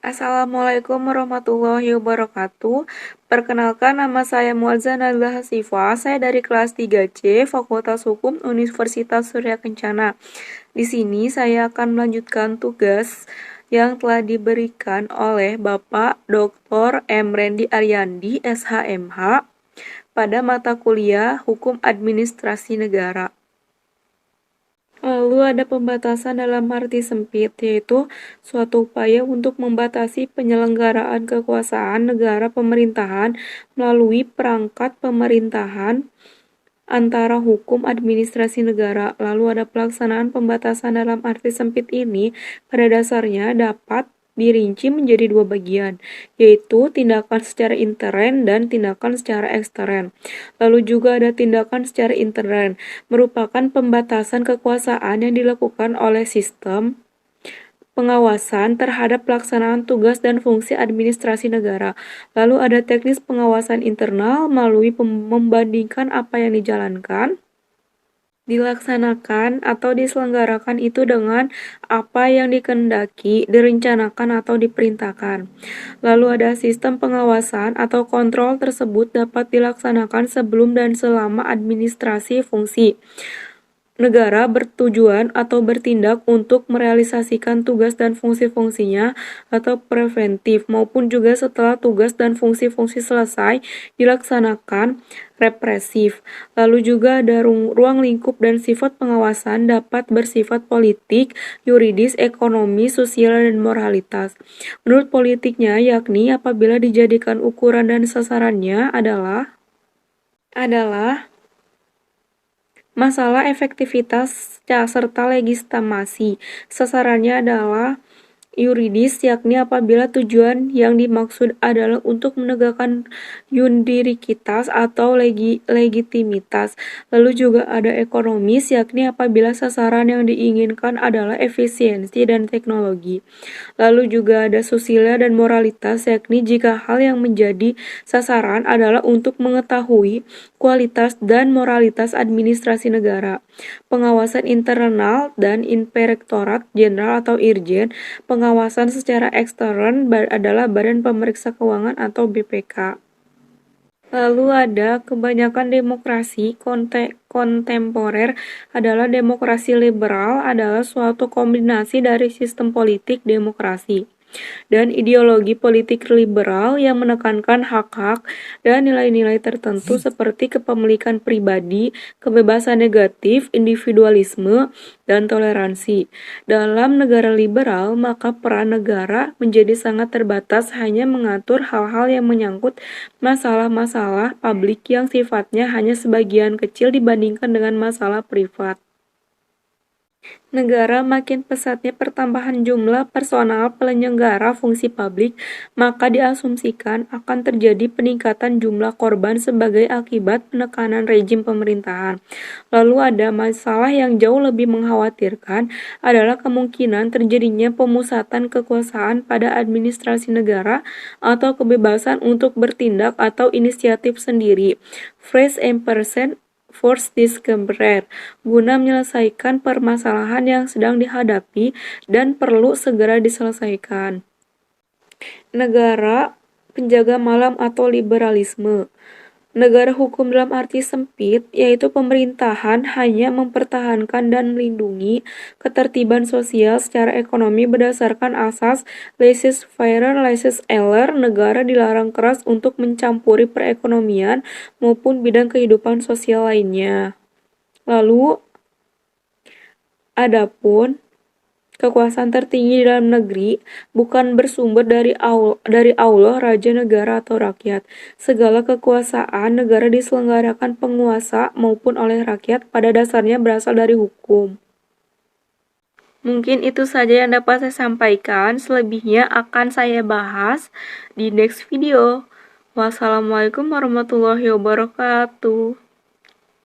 Assalamualaikum warahmatullahi wabarakatuh. Perkenalkan, nama saya Muazzah Nazlah Hasifah. Saya dari kelas 3C, Fakultas Hukum Universitas Surya Kencana. Di sini saya akan melanjutkan tugas yang telah diberikan oleh Bapak Dr. M. Rendi Aryandi, SHMH, pada mata kuliah Hukum Administrasi Negara. Lalu ada pembatasan dalam arti sempit, yaitu suatu upaya untuk membatasi penyelenggaraan kekuasaan negara pemerintahan melalui perangkat pemerintahan antara hukum administrasi negara. Lalu ada pelaksanaan pembatasan dalam arti sempit ini pada dasarnya dapat dirinci menjadi dua bagian, yaitu tindakan secara intern dan tindakan secara ekstern. Lalu juga ada tindakan secara intern, merupakan pembatasan kekuasaan yang dilakukan oleh sistem pengawasan terhadap pelaksanaan tugas dan fungsi administrasi negara. Lalu ada teknis pengawasan internal melalui membandingkan apa yang dijalankan, dilaksanakan atau diselenggarakan itu dengan apa yang dikehendaki, direncanakan atau diperintahkan. Lalu ada sistem pengawasan atau kontrol tersebut dapat dilaksanakan sebelum dan selama administrasi fungsi negara bertujuan atau bertindak untuk merealisasikan tugas dan fungsi-fungsinya atau preventif, maupun juga setelah tugas dan fungsi-fungsi selesai dilaksanakan represif. Lalu juga ada ruang lingkup dan sifat pengawasan dapat bersifat politik, yuridis, ekonomi, sosial, dan moralitas. Menurut politiknya, yakni apabila dijadikan ukuran dan sasarannya adalah masalah efektivitas serta legitimasi. Sasarannya adalah yuridis, yakni apabila tujuan yang dimaksud adalah untuk menegakkan yuridikitas atau legitimitas. Lalu juga ada ekonomis, yakni apabila sasaran yang diinginkan adalah efisiensi dan teknologi. Lalu juga ada sosial dan moralitas, yakni jika hal yang menjadi sasaran adalah untuk mengetahui kualitas dan moralitas administrasi negara. Pengawasan internal dan Inspektorat Jenderal atau Irjen. Pengawasan secara ekstern adalah Badan Pemeriksa Keuangan atau BPK. Lalu ada kebanyakan demokrasi kontemporer adalah demokrasi liberal adalah suatu kombinasi dari sistem politik demokrasi dan ideologi politik liberal yang menekankan hak-hak dan nilai-nilai tertentu seperti kepemilikan pribadi, kebebasan negatif, individualisme, dan toleransi. Dalam negara liberal, maka peran negara menjadi sangat terbatas, hanya mengatur hal-hal yang menyangkut masalah-masalah publik yang sifatnya hanya sebagian kecil dibandingkan dengan masalah privat. Negara makin pesatnya pertambahan jumlah personal penyelenggara fungsi publik, maka diasumsikan akan terjadi peningkatan jumlah korban sebagai akibat penekanan rejim pemerintahan. Lalu ada masalah yang jauh lebih mengkhawatirkan adalah kemungkinan terjadinya pemusatan kekuasaan pada administrasi negara atau kebebasan untuk bertindak atau inisiatif sendiri. Fresh ampersand force discoverer, guna menyelesaikan permasalahan yang sedang dihadapi dan perlu segera diselesaikan. Negara penjaga malam atau liberalisme. Negara hukum dalam arti sempit, yaitu pemerintahan hanya mempertahankan dan melindungi ketertiban sosial secara ekonomi berdasarkan asas laissez-faire, laissez-aller. Negara dilarang keras untuk mencampuri perekonomian maupun bidang kehidupan sosial lainnya. Lalu, adapun kekuasaan tertinggi di dalam negeri bukan bersumber dari Allah, raja, negara, atau rakyat. Segala kekuasaan negara diselenggarakan penguasa maupun oleh rakyat pada dasarnya berasal dari hukum. Mungkin itu saja yang dapat saya sampaikan. Selebihnya akan saya bahas di next video. Wassalamualaikum warahmatullahi wabarakatuh.